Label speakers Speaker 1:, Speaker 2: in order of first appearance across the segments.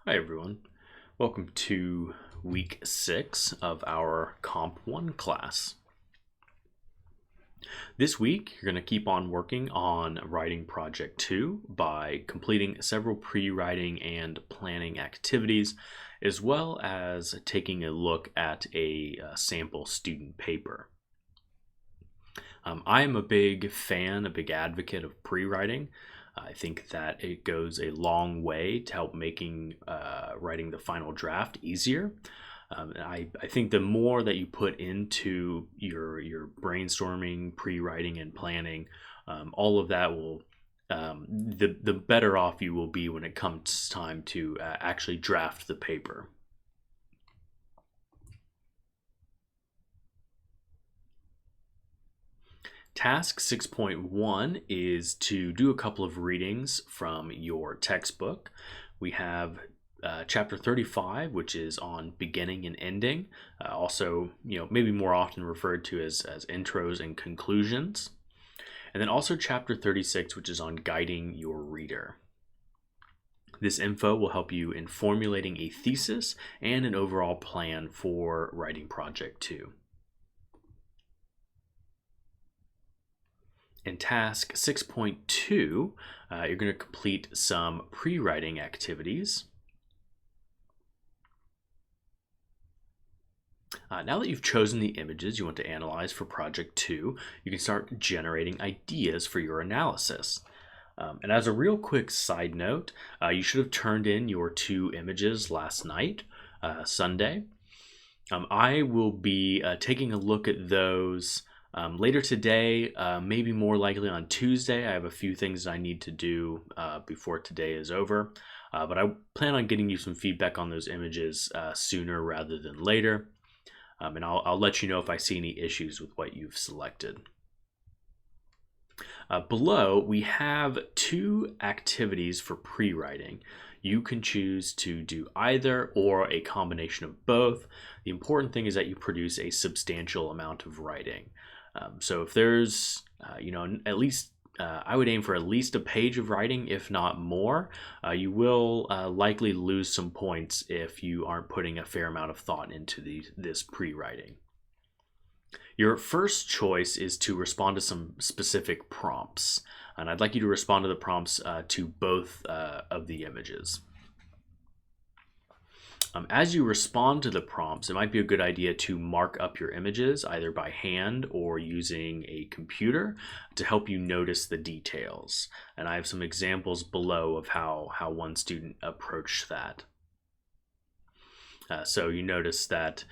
Speaker 1: Hi everyone, welcome to week 6 of our Comp 1 class. This week you're going to keep on working on writing project 2 by completing several pre-writing and planning activities, as well as taking a look at a sample student paper. I am a big fan, a big advocate of pre-writing. I think that it goes a long way to help making writing the final draft easier. I think the more that you put into your brainstorming, pre-writing, and planning, all of that will the better off you will be when it comes time to actually draft the paper. Task 6.1 is to do a couple of readings from your textbook. We have chapter 35, which is on beginning and ending, also, maybe more often referred to as intros and conclusions. And then also chapter 36, which is on guiding your reader. This info will help you in formulating a thesis and an overall plan for writing project 2. In task 6.2, you're going to complete some pre-writing activities. Now that you've chosen the images you want to analyze for project 2, you can start generating ideas for your analysis. And as a real quick side note, you should have turned in your 2 images last night, Sunday. I will be taking a look at those later today, maybe more likely on Tuesday. I have a few things I need to do before today is over, but I plan on getting you some feedback on those images sooner rather than later, and I'll let you know if I see any issues with what you've selected. Below, we have 2 activities for pre-writing. You can choose to do either or a combination of both. The important thing is that you produce a substantial amount of writing. So if there's, at least, I would aim for at least a page of writing, if not more. You will likely lose some points if you aren't putting a fair amount of thought into this pre-writing. Your first choice is to respond to some specific prompts, and I'd like you to respond to the prompts to both of the images. As you respond to the prompts, it might be a good idea to mark up your images either by hand or using a computer to help you notice the details. And I have some examples below of how one student approached that. So you notice that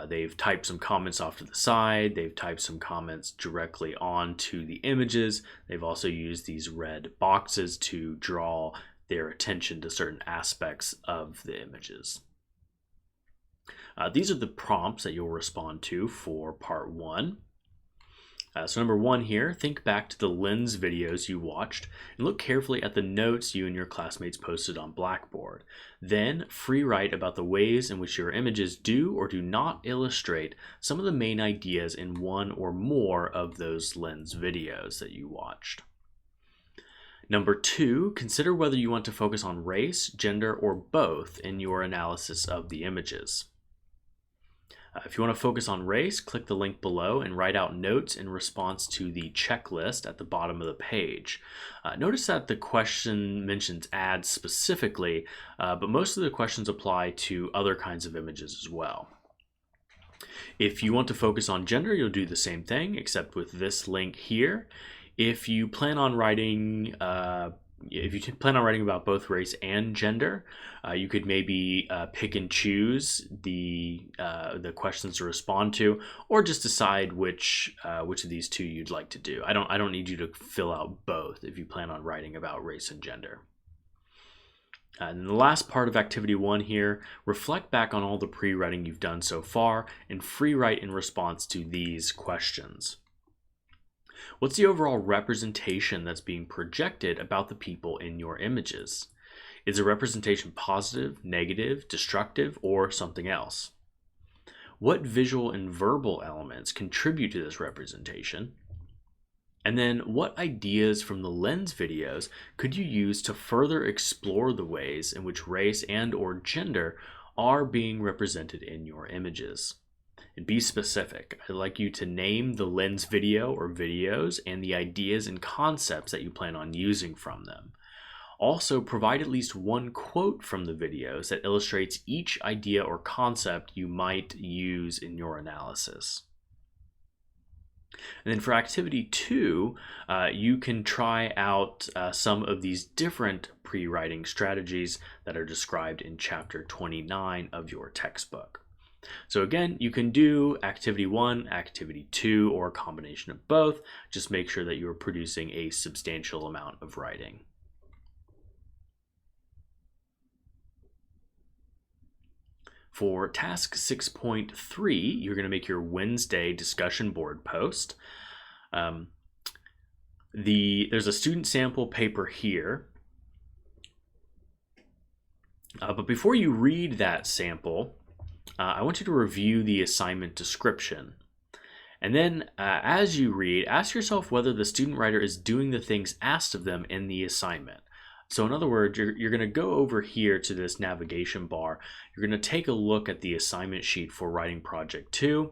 Speaker 1: they've typed some comments off to the side, they've typed some comments directly onto the images, they've also used these red boxes to draw their attention to certain aspects of the images. These are the prompts that you'll respond to for part 1. So number 1 here, think back to the lens videos you watched and look carefully at the notes you and your classmates posted on Blackboard. Then free write about the ways in which your images do or do not illustrate some of the main ideas in one or more of those lens videos that you watched. Number 2, consider whether you want to focus on race, gender, or both in your analysis of the images. If you want to focus on race, click the link below and write out notes in response to the checklist at the bottom of the page. Notice that the question mentions ads specifically, but most of the questions apply to other kinds of images as well. If you want to focus on gender, you'll do the same thing, except with this link here. If you plan on writing about both race and gender, you could maybe pick and choose the questions to respond to, or just decide which of these 2 you'd like to do. I don't need you to fill out both if you plan on writing about race and gender. And the last part of activity 1 here, reflect back on all the pre-writing you've done so far and free write in response to these questions. What's the overall representation that's being projected about the people in your images? Is the representation positive, negative, destructive, or something else? What visual and verbal elements contribute to this representation? And then what ideas from the lens videos could you use to further explore the ways in which race and or gender are being represented in your images? And be specific. I'd like you to name the lens video or videos and the ideas and concepts that you plan on using from them. Also, provide at least one quote from the videos that illustrates each idea or concept you might use in your analysis. And then for activity 2, you can try out some of these different pre-writing strategies that are described in chapter 29 of your textbook. So again, you can do activity 1, activity 2, or a combination of both. Just make sure that you're producing a substantial amount of writing. For task 6.3, you're going to make your Wednesday discussion board post. There's a student sample paper here. But before you read that sample, I want you to review the assignment description. And then as you read, ask yourself whether the student writer is doing the things asked of them in the assignment. So in other words, you're going to go over here to this navigation bar. You're going to take a look at the assignment sheet for writing project 2.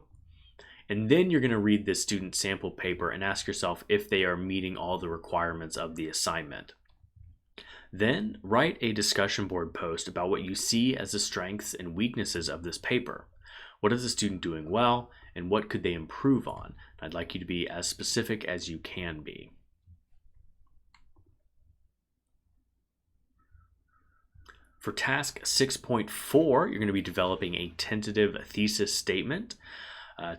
Speaker 1: And then you're going to read this student sample paper and ask yourself if they are meeting all the requirements of the assignment. Then write a discussion board post about what you see as the strengths and weaknesses of this paper. What is the student doing well, and what could they improve on? I'd like you to be as specific as you can be. For task 6.4, you're going to be developing a tentative thesis statement.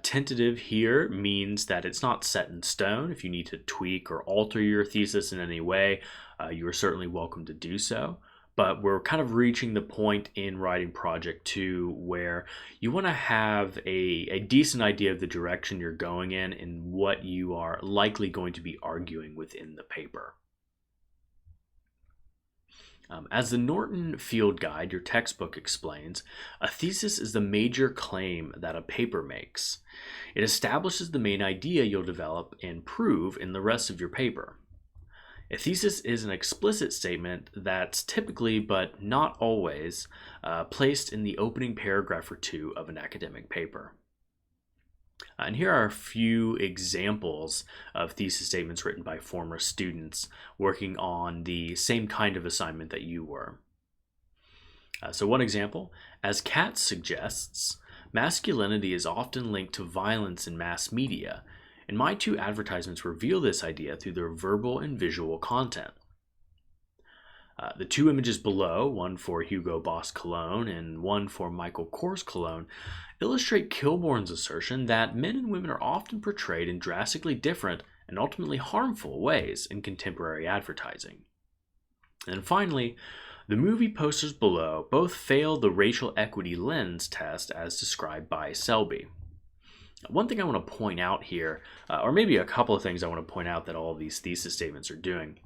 Speaker 1: Tentative here means that it's not set in stone. If you need to tweak or alter your thesis in any way, you are certainly welcome to do so. But we're kind of reaching the point in writing project 2 where you want to have a decent idea of the direction you're going in and what you are likely going to be arguing within the paper. As the Norton Field Guide, your textbook, explains, a thesis is the major claim that a paper makes. It establishes the main idea you'll develop and prove in the rest of your paper. A thesis is an explicit statement that's typically, but not always, placed in the opening paragraph or 2 of an academic paper. And here are a few examples of thesis statements written by former students working on the same kind of assignment that you were. So one example, as Katz suggests, masculinity is often linked to violence in mass media, and my 2 advertisements reveal this idea through their verbal and visual content. The 2 images below, one for Hugo Boss cologne and one for Michael Kors cologne, illustrate Kilbourne's assertion that men and women are often portrayed in drastically different and ultimately harmful ways in contemporary advertising. And finally, the movie posters below both fail the racial equity lens test as described by Selby. One thing I want to point out here, or maybe a couple of things I want to point out that all of these thesis statements are doing,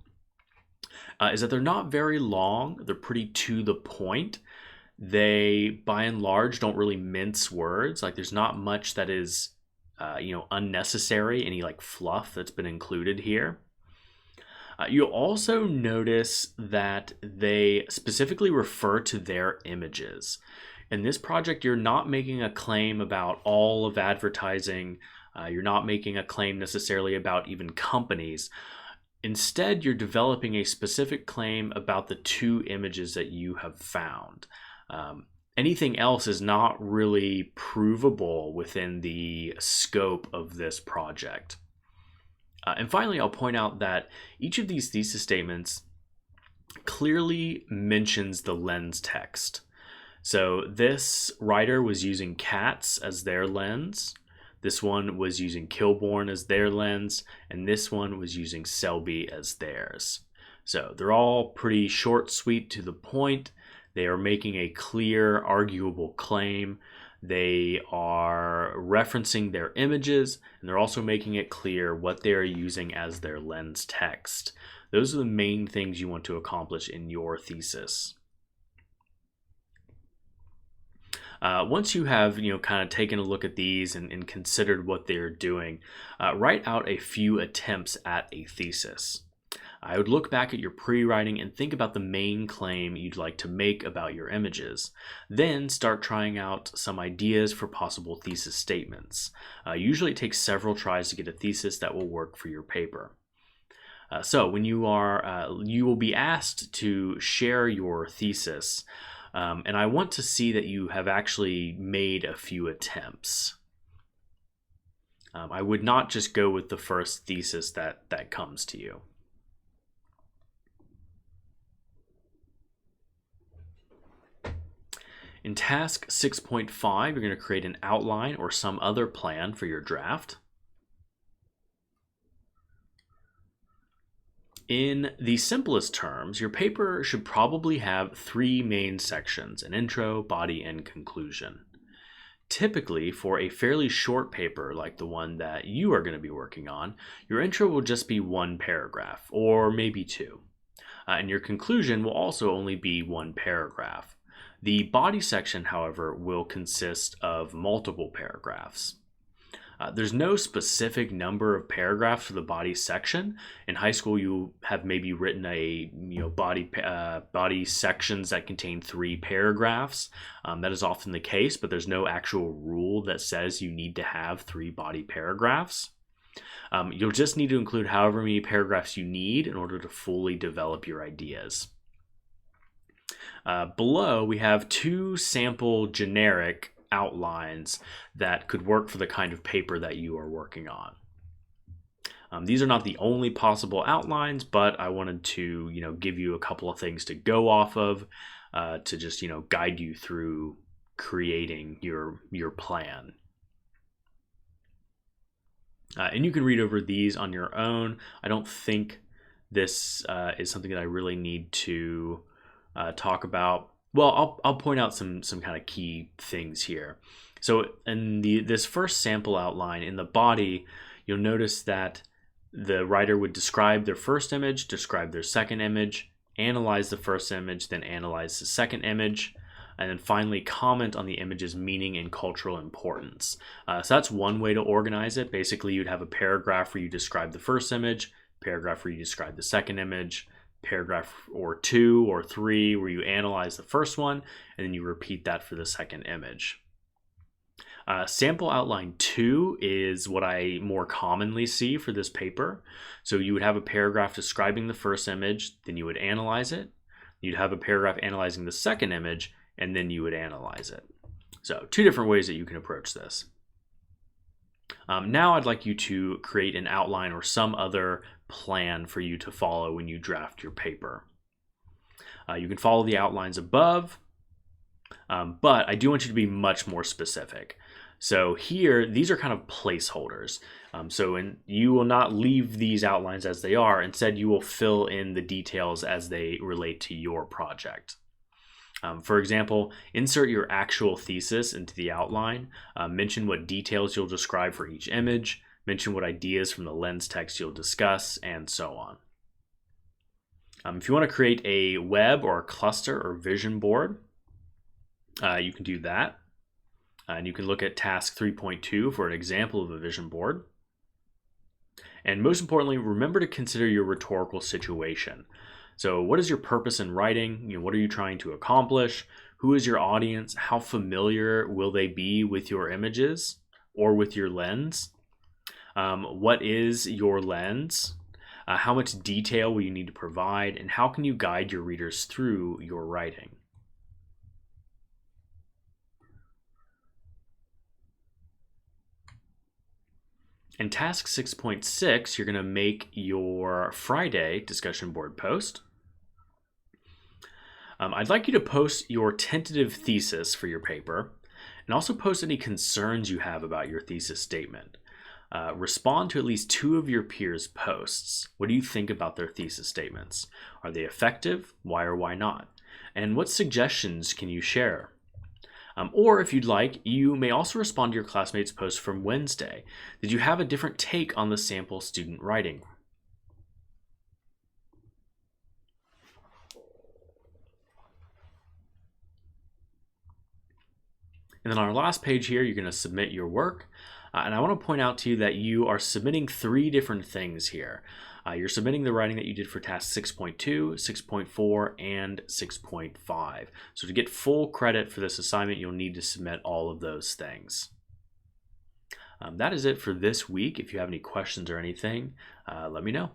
Speaker 1: is that they're not very long. They're pretty to the point. They, by and large, don't really mince words. Like there's not much that is, unnecessary, any like fluff that's been included here. You'll also notice that they specifically refer to their images. In this project, you're not making a claim about all of advertising. You're not making a claim necessarily about even companies. Instead, you're developing a specific claim about the 2 images that you have found. Anything else is not really provable within the scope of this project. And finally, I'll point out that each of these thesis statements clearly mentions the lens text. So this writer was using Katz as their lens. This one was using Kilbourne as their lens, and this one was using Selby as theirs. So they're all pretty short, sweet, to the point. They are making a clear, arguable claim. They are referencing their images, and they're also making it clear what they are using as their lens text. Those are the main things you want to accomplish in your thesis. Once you have kind of taken a look at these and considered what they're doing, write out a few attempts at a thesis. I would look back at your pre-writing and think about the main claim you'd like to make about your images. Then start trying out some ideas for possible thesis statements. Usually it takes several tries to get a thesis that will work for your paper. So when you will be asked to share your thesis, and I want to see that you have actually made a few attempts. I would not just go with the first thesis that comes to you. In task 6.5, you're going to create an outline or some other plan for your draft. In the simplest terms, your paper should probably have 3 main sections: an intro, body, and conclusion. Typically, for a fairly short paper like the one that you are going to be working on, your intro will just be 1 paragraph, or maybe 2. And your conclusion will also only be 1 paragraph. The body section, however, will consist of multiple paragraphs. There's no specific number of paragraphs for the body section. In high school, you have maybe written body sections that contain 3 paragraphs. That is often the case, but there's no actual rule that says you need to have 3 body paragraphs. You'll just need to include however many paragraphs you need in order to fully develop your ideas. Below, we have 2 sample generic outlines that could work for the kind of paper that you are working on. These are not the only possible outlines, but I wanted to give you a couple of things to go off of to just guide you through creating your plan. And you can read over these on your own. I don't think this is something that I really need to talk about. Well, I'll point out some kind of key things here. So in this first sample outline in the body, you'll notice that the writer would describe their first image, describe their second image, analyze the first image, then analyze the second image, and then finally comment on the image's meaning and cultural importance. So that's one way to organize it. Basically, you'd have a paragraph where you describe the first image, paragraph where you describe the second image, paragraph or 2 or 3 where you analyze the first one, and then you repeat that for the second image. Sample outline 2 is what I more commonly see for this paper. So you would have a paragraph describing the first image, then you would analyze it. You'd have a paragraph analyzing the second image, and then you would analyze it. So 2 different ways that you can approach this. Now I'd like you to create an outline or some other plan for you to follow when you draft your paper. You can follow the outlines above, but I do want you to be much more specific. So here, these are kind of placeholders. You will not leave these outlines as they are. Instead, you will fill in the details as they relate to your project. For example, insert your actual thesis into the outline. Mention what details you'll describe for each image. Mention what ideas from the lens text you'll discuss, and so on. If you want to create a web or a cluster or vision board, you can do that. And you can look at task 3.2 for an example of a vision board. And most importantly, remember to consider your rhetorical situation. So what is your purpose in writing? What are you trying to accomplish? Who is your audience? How familiar will they be with your images or with your lens? What is your lens? How much detail will you need to provide? And how can you guide your readers through your writing? In task 6.6, you're going to make your Friday discussion board post. I'd like you to post your tentative thesis for your paper and also post any concerns you have about your thesis statement. Respond to at least 2 of your peers' posts. What do you think about their thesis statements? Are they effective? Why or why not? And what suggestions can you share? Or if you'd like, you may also respond to your classmates' post from Wednesday. Did you have a different take on the sample student writing? And then on our last page here, you're going to submit your work. And I want to point out to you that you are submitting 3 different things here. You're submitting the writing that you did for task 6.2, 6.4, and 6.5. So to get full credit for this assignment, you'll need to submit all of those things. That is it for this week. If you have any questions or anything, let me know.